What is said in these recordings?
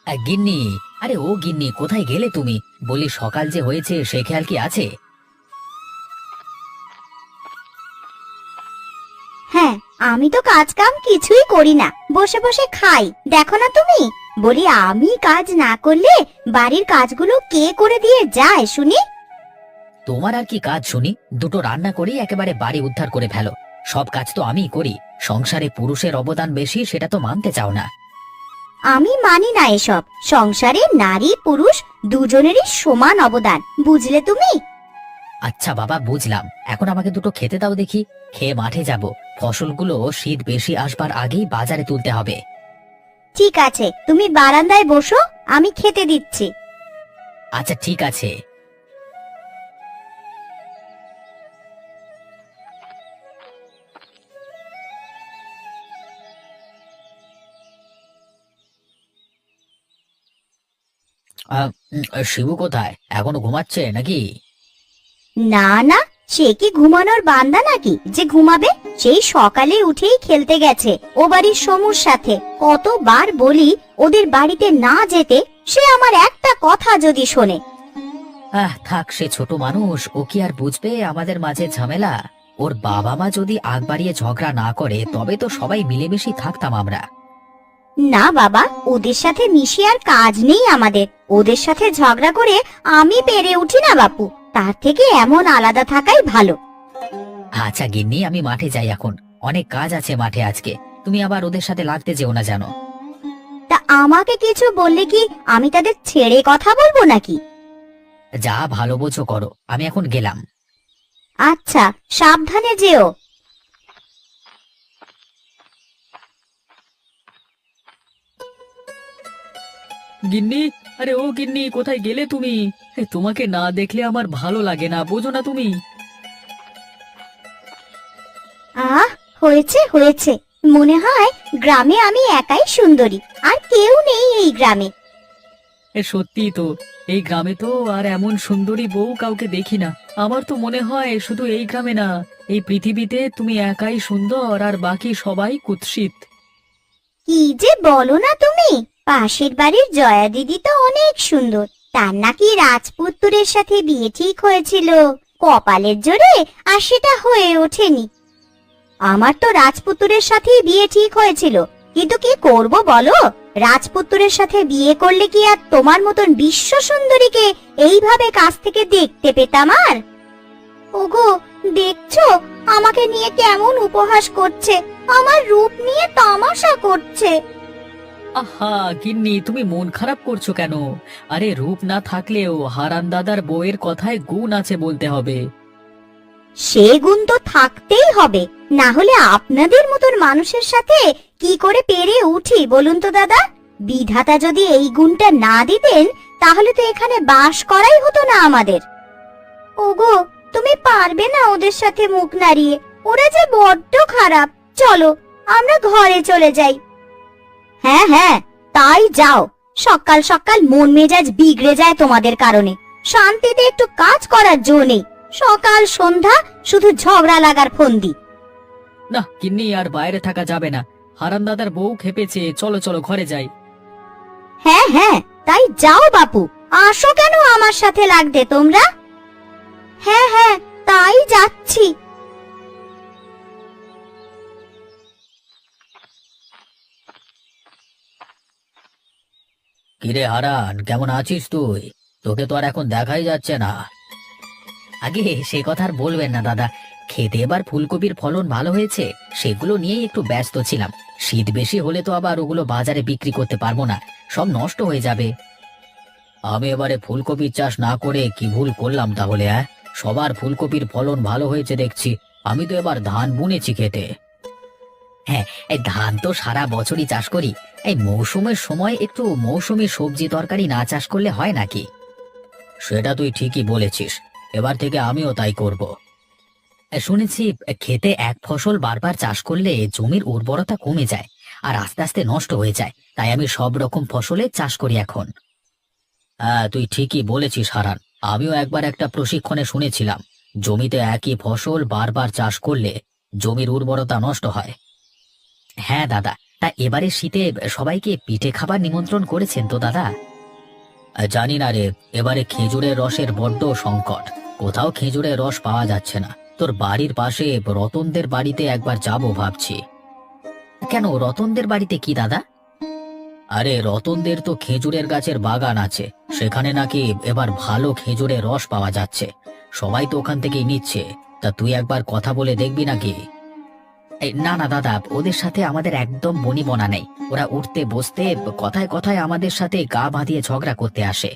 গিন্নি, আরে ও গিন্নি, কোথায় গেলে তুমি? বলি সকাল যে হয়েছে সে খেয়াল কি আছে? হ্যাঁ, আমি তো কাজ কাম কিছুই করি না, বসে বসে খাই। দেখো না তুমি, বলি আমি কাজ না করলে বাড়ির কাজগুলো কে করে দিয়ে যায় শুনি? তোমার আর কি কাজ শুনি? দুটো রান্না করি একেবারে বাড়ি উদ্ধার করে ফেলো। সব কাজ তো আমিই করি। সংসারে পুরুষের অবদান বেশি, সেটা তো মানতে চাও না। আমি মানি না এসব। সংসারে নারী পুরুষ দুজনেরই সমান অবদান, বুঝলে তুমি? আচ্ছা বাবা, বুঝলাম। এখন আমাকে দুটো খেতে দাও দেখি। খেয়ে মাঠে যাব। ফসলগুলো শীত বেশি আসবার আগেই বাজারে তুলতে হবে। ঠিক আছে, তুমি বারান্দায় বসো, আমি খেতে দিচ্ছি। আচ্ছা ঠিক আছে। শিবু কোথায়? এখনো ঘুমাচ্ছে নাকি? না না, সে কি ঘুমানোর বান্দা নাকি যে ঘুমাবে? সেই সকালে উঠেই খেলতে গেছে ও বাড়ির সমুর সাথে। কতবার বলি ওদের বাড়িতে না যেতে, সে আমার একটা কথা যদি শোনে। থাক, সে ছোট মানুষ, ও কি আর বুঝবে আমাদের মাঝে ঝামেলা? ওর বাবা মা যদি আগ বাড়িয়ে ঝগড়া না করে তবে তো সবাই মিলেমিশে থাকতাম আমরা। না বাবা, ওদের সাথে মিশে আর কাজ নেই আমাদের। ওদের সাথে ঝগড়া করে আমি পেরে উঠি না বাপু। তার থেকে এমন আলাদা থাকাই ভালো। আচ্ছা গিন্নি, আমি মাঠে যাই এখন। অনেক কাজ আছে মাঠে আজকে। তুমি আবার ওদের সাথে লাগতে যেও না জানো। তা আমাকে কিছু বললে কি আমি তাদের ছেড়ে কথা বলবো নাকি? যা ভালো বোঝো করো, আমি এখন গেলাম। আচ্ছা, সাবধানে যেও। গিন্নি, আরে ও গিন্নি, কোথায় গেলে তুমি? তোমাকে না দেখলে আমার ভালো লাগে না, বোঝো না তুমি? আহ, হয়েছে হয়েছে। মনে হয় গ্রামে আমি একাই সুন্দরী, আর কেউ নেই এই গ্রামে। সত্যি তো, এই গ্রামে তো আর এমন সুন্দরী বউ কাউকে দেখি না। আমার তো মনে হয় শুধু এই গ্রামে না, এই পৃথিবীতে তুমি একাই সুন্দর আর বাকি সবাই কুৎসিত। কি যে বলো না তুমি! পাশের বাড়ির জয়া দিদি তো অনেক সুন্দর। তার নাকি রাজপুত্রের সাথে বিয়ে ঠিক হয়েছিল। কপালের জোরে আর সেটা হয়ে ওঠেনি। আমার তো রাজপুত্রের সাথেই বিয়ে ঠিক হয়েছিল, কিন্তু কি করব বলো? রাজপুত্রের সাথে বিয়ে করলে কি আর তোমার মতন বিশ্ব সুন্দরীকে এইভাবে কাছ থেকে দেখতে পেতাম আর? ওগো, দেখছো আমাকে নিয়ে কেমন উপহাস করছে, আমার রূপ নিয়ে তামাশা করছে। আহা গিন্নি, তুমি মন খারাপ করছো কেন? আরে রূপ না থাকলেও হারান দাদার বউয়ের কথায় গুণ আছে বলতে হবে। সে গুণ তো থাকতেই হবে, না হলে আপনাদের মতন মানুষের সাথে কি করে পেরে উঠি বলুন তো দাদা? বিধাতা যদি এই গুণটা না দিতেন, তাহলে তো এখানে বাস করাই হতো না আমাদের। ওগো, তুমি পারবে না ওদের সাথে মুখ নাড়িয়ে। ওরা যে বড্ড খারাপ। চলো, আমরা ঘরে চলে যাই। হ্যাঁ হ্যাঁ, তাই যাও। সকাল সকাল মন মেজাজ বিগড়ে যায় তোমাদের কারণে। শান্তিতে একটু কাজ করার জো নেই। সকাল সন্ধ্যা শুধু ঝগড়া লাগার ফন্দি। না গিন্নি, আর বাইরে থাকা যাবে না। হারান দাদার বউ খেপেছে, চলো চলো ঘরে যাই। হ্যাঁ হ্যাঁ, তাই যাও বাপু। আসো কেন আমার সাথে লাগতে তোমরা? হ্যাঁ হ্যাঁ, তাই যাচ্ছি। কিরে হারান, কেমন আছিস তুই? তোকে তো আর এখন দেখাই যাচ্ছে না। আগে সে কথা আর বলবেন না দাদা। খেতে এবার ফুলকপির ফলন ভালো হয়েছে, সেগুলো নিয়েই একটু ব্যস্ত ছিলাম। শীত বেশি হলে তো আবার ওগুলো বাজারে বিক্রি করতে পারবো না, সব নষ্ট হয়ে যাবে। আমি এবারে ফুলকপির চাষ না করে কি ভুল করলাম তাহলে? সবার ফুলকপির ফলন ভালো হয়েছে দেখছি। আমি তো এবার ধান বুনেছি খেতে। হ্যাঁ, এই ধান তো সারা বছরই চাষ করি। এই মৌসুমের সময় একটু মৌসুমী সবজি তরকারি না চাষ করলে হয় নাকি? সেটা তুই ঠিকই বলেছিস। এবার থেকে আমিও তাই করব। শুনেছি খেতে এক ফসল বারবার চাষ করলে জমির উর্বরতা কমে যায় আর আস্তে আস্তে নষ্ট হয়ে যায়। তাই আমি সব রকম ফসলের চাষ করি এখন। হ্যাঁ, তুই ঠিকই বলেছিস হারান। আমিও একবার একটা প্রশিক্ষণে শুনেছিলাম, জমিতে একই ফসল বারবার চাষ করলে জমির উর্বরতা নষ্ট হয়। হ্যাঁ দাদা, তা এবারে শীতে সবাইকে পিঠে খাবার নিমন্ত্রণ করেছেন তো দাদা? জানি না রে, এবারে খেজুরের রসের বড্ড সংকট। কোথাও খেজুরের রস পাওয়া যাচ্ছে না। তোর বাড়ির পাশে রতনদের বাড়িতে একবার যাব ভাবছি। কেন, রতনদের বাড়িতে কি দাদা? আরে রতনদের তো খেজুরের গাছের বাগান আছে, সেখানে নাকি এবার ভালো খেজুরের রস পাওয়া যাচ্ছে। সবাই তো ওখান থেকেই নিচ্ছে। তা তুই একবার কথা বলে দেখবি নাকি? না না দাদা, ওদের সাথে আমাদের একদম বনিবনা নেই। ওরা উঠতে বসতে কথায় কথায় আমাদের সাথে গা বাঁধিয়ে ঝগড়া করতে আসে।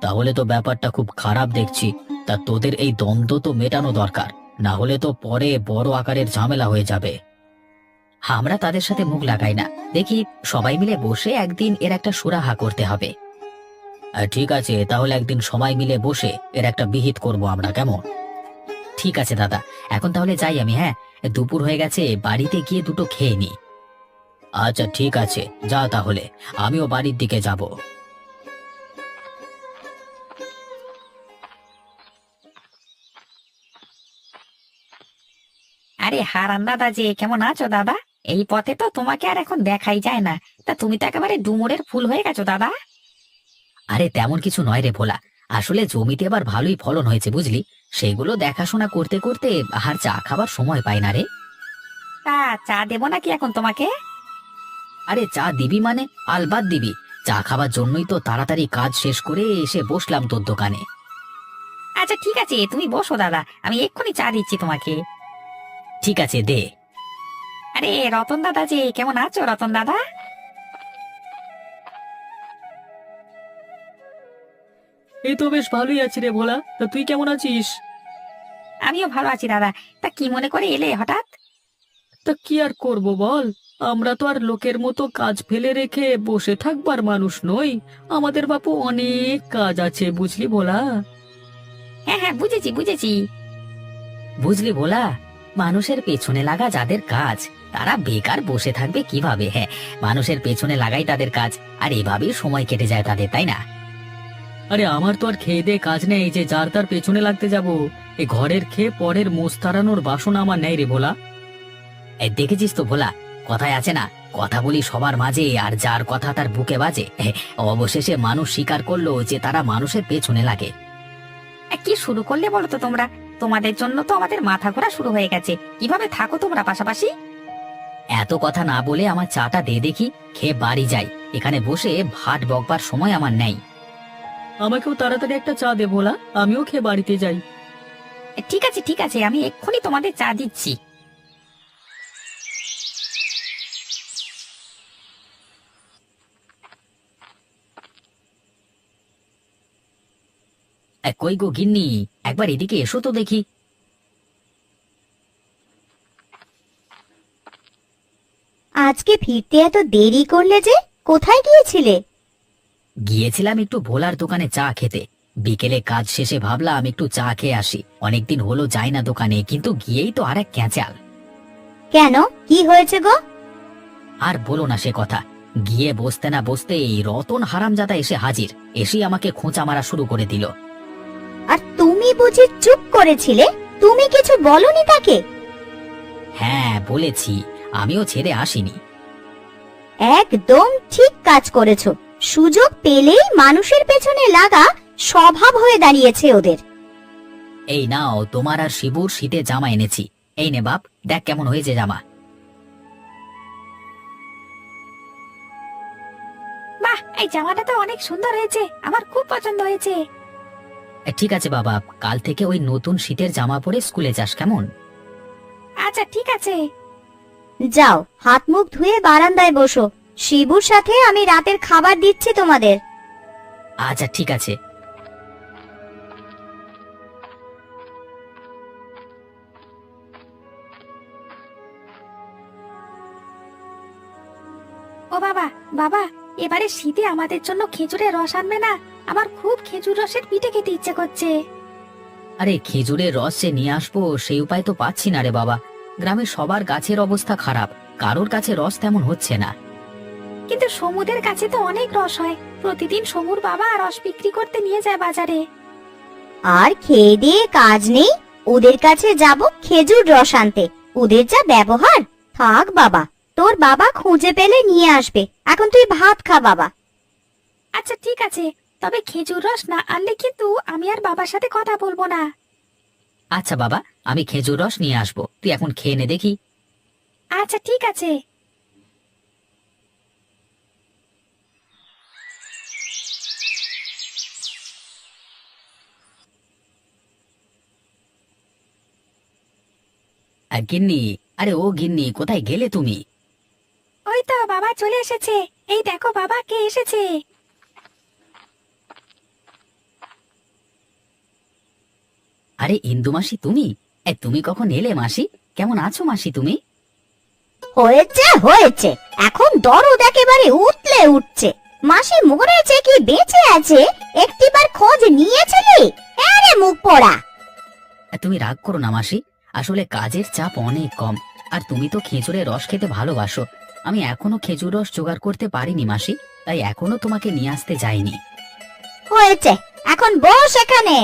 তাহলে তো ব্যাপারটা খুব খারাপ দেখছি। তা তোদের এই দ্বন্দ্ব তো মেটানো দরকার, না হলে তো পরে বড় আকারের ঝামেলা হয়ে যাবে। আমরা তাদের সাথে মুখ লাগাই না, দেখি সবাই মিলে বসে একদিন এর একটা সুরাহা করতে হবে। ঠিক আছে, তাহলে একদিন সবাই মিলে বসে এর একটা বিহিত করব আমরা, কেমন? ঠিক আছে দাদা, এখন তাহলে যাই আমি। হ্যাঁ, দুপুর হয়ে গেছে, বাড়িতে গিয়ে দুটো খেয়ে নি। আচ্ছা ঠিক আছে, যা তাহলে, আমিও বাড়ির দিকে যাব। আরে হারান দাদা, যে কেমন আছো দাদা? এই পথে তো তোমাকে আর এখন দেখাই যায় না। তা তুমি তো একেবারে ডুমুরের ফুল হয়ে গেছো দাদা। আরে তেমন কিছু নয় রে ভোলা, আসলে জমিতে এবার ভালোই ফলন হয়েছে বুঝলি, সেগুলো দেখাশোনা করতে করতে আর চা খাবার সময় পাই না রে। তা চা দেবো নাকি এখন তোমাকে? আরে চা দিবি মানে? আলবাত দিবি। চা খাবার জন্যই তো তাড়াতাড়ি কাজ শেষ করে এসে বসলাম তোর দোকানে। আচ্ছা ঠিক আছে, তুমি বসো দাদা, আমি এক্ষুনি চা দিচ্ছি তোমাকে। ঠিক আছে, দে। আরে রতন দাদা, যে কেমন আছো রতন দাদা? এই তো বেশ ভালোই আছি রে ভোলা। তা তুই কেমন আছিস? আমিও ভালো আছি দাদা। তা কি মনে করে এলে হঠাৎ? তা কি আর করব বল, আমরা তো আর লোকের মতো কাজ ফেলে রেখে বসে থাকবার মানুষ নই। আমাদের বাপু অনেক কাজ আছে, বুঝলি ভোলা। হ্যাঁ হ্যাঁ, বুঝেছি বুঝেছি। বুঝলি ভোলা, মানুষের পেছনে লাগা যাদের কাজ, তারা বেকার বসে থাকবে কিভাবে? হ্যাঁ, মানুষের পেছনে লাগাই তাদের কাজ, আর এভাবেই সময় কেটে যায় তাদের, তাই না? আরে আমার তো আর খেয়ে দে কাজ নেই যে যার তার পেছনে লাগতে যাব। এই ঘরের খেয়ে পরের মোষ তাড়ানোর বাসনা আমার নেই রে ভোলা। এই দেখেছিস তো ভোলা, কথায় আছে না, কথা বলি সবার মাঝে আর যার কথা তার বুকে বাজে। অবশেষে মানুষ স্বীকার করলো যে তারা মানুষের পেছনে লাগে। কি শুরু করলে বলো তো তোমরা? তোমাদের জন্য তো আমাদের মাথা ঘোরা শুরু হয়ে গেছে। কিভাবে থাকো তোমরা পাশাপাশি? এত কথা না বলে আমার চাটা দে দেখি, খেয়ে বাড়ি যাই। এখানে বসে ভাট বকবার সময় আমার নেই। আমাকেও তাড়াতাড়ি একটা চা দে ভোলা, আমিও খেয়ে বাড়িতে যাই। ঠিক আছে ঠিক আছে, আমি এক্ষুনি তোমাদের চা দিচ্ছি। কই গো গিন্নি, একবার এদিকে এসো তো দেখি। আজকে ফিরতে এত দেরি করলে যে? কোথায় গিয়েছিলে? গিয়েছিলাম একটু ভোলার দোকানে চা খেতে। বিকেলে কাজ শেষে ভাবলাম একটু চা খেয়ে আসি, অনেকদিন হলো যাই না দোকানে, কিন্তু গিয়েই তো আর এক ক্যাঁচাল। কেন, কি হয়েছে গো? আর বলো না সে কথা, গিয়ে বসতে না বসতে এই রতন হারামজাদা এসে হাজির, এসেই আমাকে খোঁচা মারা শুরু করে দিল। আর তুমি বুঝি চুপ করেছিলে? তুমি কিছু বলনি তাকে? হ্যাঁ বলেছি, আমিও ছেড়ে আসিনি। একদম ঠিক কাজ করেছো। সুযোগ পেলেই মানুষের পেছনে লাগা স্বভাব হয়ে দাঁড়িয়েছে ওদের। এই নাও, তোমার আর শিবুর শীতে জামা এনেছি। এই নে বাপ, দেখ কেমন হয়েছে জামা। বাহ, এই জামাটা তো অনেক সুন্দর হয়েছে, আমার খুব পছন্দ হয়েছে। ঠিক আছে বাবা, কাল থেকে ওই নতুন শীতের জামা পরে স্কুলে যাস, কেমন? আচ্ছা ঠিক আছে। যাও, হাত মুখ ধুয়ে বারান্দায় বসো। শিবুর সাথে আমি রাতের খাবার দিচ্ছি তোমাদের। আচ্ছা ঠিক আছে। ও বাবা, বাবা, এবারে শীতে আমাদের জন্য খেজুরের রস আনবে না? আমার খুব খেজুর রসের পিঠে খেতে ইচ্ছে করছে। আরে খেজুরের রস যে নিয়ে আসবো সেই উপায় তো পাচ্ছি না রে বাবা। গ্রামের সবার গাছের অবস্থা খারাপ, কারোর কাছে রস তেমন হচ্ছে না। কিন্তু সমুদের কাছে তো অনেক রস হয়, প্রতিদিন সমুর বাবা রস বিক্রি করতে নিয়ে যায় বাজারে। আর খেয়ে দিয়ে কাজ নেই, ওদের কাছে যাব খেজুর রস আনতে? ওদের যা ব্যবহার! থাক বাবা, তোর বাবা খুঁজে পেলে নিয়ে আসবে। এখন তুই ভাত খা বাবা। আচ্ছা ঠিক আছে, তবে খেজুর রস না আনলে কিন্তু আমি আর বাবার সাথে কথা বলবো না। আচ্ছা বাবা, আমি খেজুর রস নিয়ে আসবো, তুই এখন খেয়ে নে দেখি। আচ্ছা ঠিক আছে। গিন্নি, আরে ও গিন্নি, কোথায় গেলে তুমি? ওই তো বাবা চলে এসেছে। এই দেখো বাবা কে এসেছে। আরে ইন্দু মাসি, তুমি তুমি কখন এলে মাসি? কেমন আছো মাসি তুমি? হয়েছে হয়েছে, এখন দরদ একেবারে উতলে উঠছে। মাসি মরেছে কি বেঁচে আছে একটিবার খোঁজ নিয়েছিলি? আরে মুখ পোড়া। তুমি রাগ করো না মাসি, আসলে কাজের চাপ অনেক কম। আর তুমি তো খেজুরের রস খেতে ভালোবাসো, আমি এখনো খেজুর রস জোগাড় করতে পারিনি মাসি, তাই এখনো তোমাকে নিয়ে আসতে যাইনি। হয়েছে, এখন বস এখানে,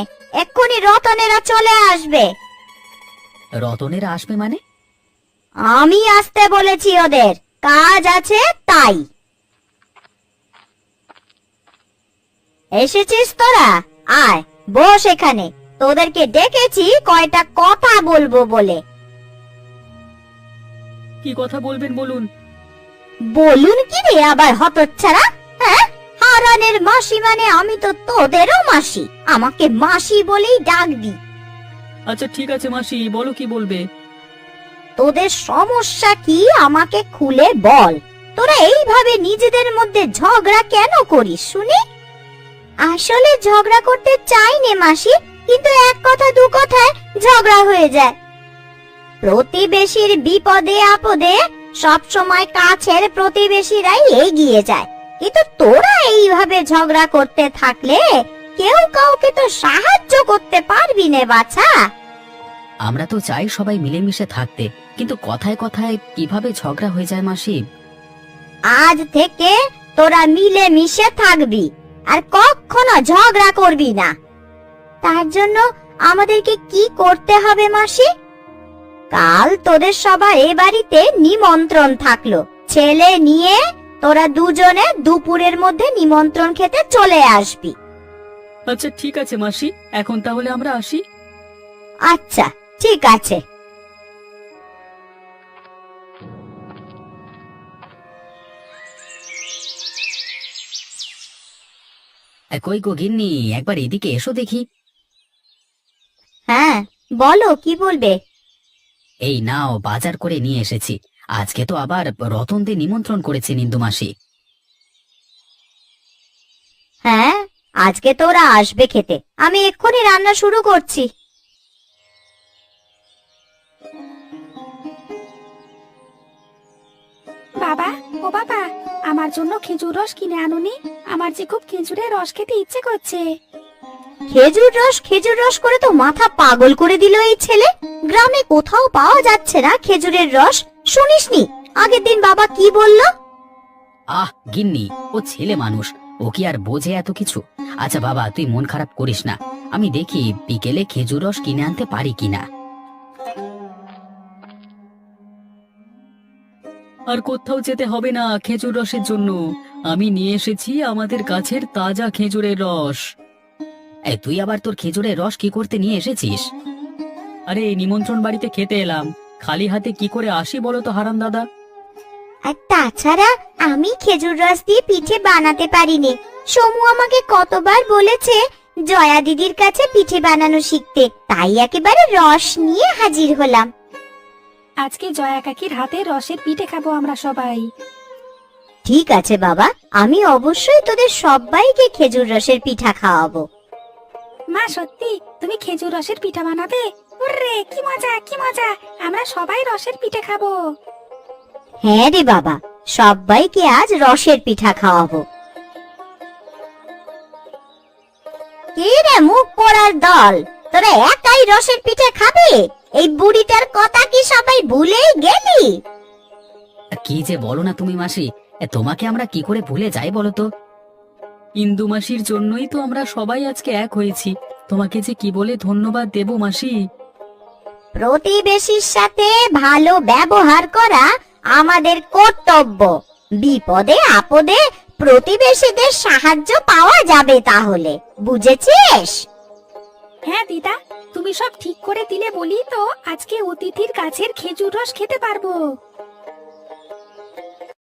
এক্ষুনি রতনেরা চলে আসবে। রতনেরা আসবে মানে? আমি আসতে বলেছি ওদের, কাজ আছে তাই। এসেছিস তোরা? আয় বস এখানে, তোদেরকে ডেকেছি কয়টা কথা বলবো বলে। কি কথা বলবেন বলুন। বলুন কি রে আবার হতচ্ছাড়া? হ্যাঁ, হারানের মাসি মানে আমি তো তোদেরও মাসি, আমাকে মাসি বলেই ডাকবি। আচ্ছা ঠিক আছে মাসি, বলো কি বলবে। তোদের সমস্যা কি আমাকে খুলে বল। তোরা এইভাবে নিজেদের মধ্যে ঝগড়া কেন করিস শুনি? আসলে ঝগড়া করতে চাই নে মাসি, কিন্তু এক কথা দু কথায় ঝগড়া হয়ে যায়। প্রতিবেশীর বিপদে আপদে সব সময় কাছের প্রতিবেশীরাই এগিয়ে যায়, কিন্তু তোরা এইভাবে ঝগড়া করতে থাকলে কেউ কাউকে তো সাহায্য করতে পারবি না বাছা। আমরা তো চাই সবাই মিলেমিশে থাকতে, কিন্তু কথায় কথায় কিভাবে ঝগড়া হয়ে যায় মাসি? আজ থেকে তোরা মিলে মিশে থাকবি আর কখনো ঝগড়া করবি না। তার জন্য আমাদেরকে কি করতে হবে মাসি? কাল তোদের সবার এ বাড়িতে নিমন্ত্রণ থাকলো, ছেলে নিয়ে তোরা দুজনে দুপুরের মধ্যে নিমন্ত্রণ খেতে চলে আসবি। আচ্ছা ঠিক আছে মাসি, এখন তাহলে আমরা আসি। আচ্ছা ঠিক আছে। কই গো গিন্নি, একবার এদিকে এসো দেখি। হ্যাঁ বলো, কি বলবে? এই নাও, বাজার করে নিয়ে এসেছি। আজকে তো আবার রতনদের নিমন্ত্রণ করেছে নিন্দু মাসি। হ্যাঁ, আজকে তোরা আসবে খেতে, আমি এক্ষুনি রান্না শুরু করছি। বাবা, ও বাবা, আমার জন্য খেজুর রস কিনে আনুনি? আমার যে খুব খেজুরের রস খেতে ইচ্ছে করছে। খেজুর রস করে তো মাথা পাগল করে দিল এই ছেলে। গ্রামে কোথাও পাওয়া যাচ্ছে না খেজুরের রস, শুনিসনি আগের দিন বাবা কি বলল? আহ গিন্নি, ও ছেলে মানুষ, ও কি আর বোঝে এত কিছু? আচ্ছা বাবা, তুই মন খারাপ করিস না, আমি দেখি বিকেলে খেজুর রস কিনে আনতে পারি কিনা। আর কোথাও যেতে হবে না খেজুর রসের জন্য, আমি নিয়ে এসেছি আমাদের গাছের তাজা খেজুরের রস। তুই আবার তোর খেজুরের রস কি করতে নিয়ে এসেছিস? আরে এই নিমন্ত্রণ বাড়িতে খেতে এলাম, খালি হাতে কি করে আসি বলো তো হারান দাদা। আর তাছাড়া আমি খেজুর রস দিয়ে পিঠে বানাতে পারিনি। সমু আমাকে কতবার বলেছে জয়া দিদির কাছে পিঠে বানানো শিখতে, তাই একেবারে রস নিয়ে হাজির হলাম। আজকে জয়া কাকির হাতে রসের পিঠে খাবো আমরা সবাই। ঠিক আছে বাবা, আমি অবশ্যই তোদের সবাইকে খেজুর রসের পিঠা খাওয়াবো। মা সত্যি তুমি খেজুর রসের পিঠা বানাবে? ওরে কি মজা কি মজা, আমরা সবাই রসের পিঠে খাবো। হ্যাঁ রে বাবা, সবাইকে আজ রসের পিঠা খাওয়াবো। কি রে মুখ পোড়ার দল, তোরা একাই রসের পিঠে খাবে? এই বুড়িটার কথা কি সবাই ভুলেই গেলি? কি যে বলো না তুমি মাসি, তোমাকে আমরা কি করে ভুলে যাই বলো তো? ইন্দু মাসির জন্যই তো আমরা সবাই আজকে এক হয়েছি, তোমাকে যে কি বলে ধন্যবাদ দেব মাসি। প্রতিবেশীর সাথে ভালো ব্যবহার করা আমাদের কর্তব্য। বিপদে আপদে প্রতিবেশীদের সাহায্য পাওয়া যাবে তাহলে, বুঝেছিস? হ্যাঁ দিদা, তুমি সব ঠিক করে দিলে বলি তো আজকে অতিথির কাছের খেজুর রস খেতে পারবো।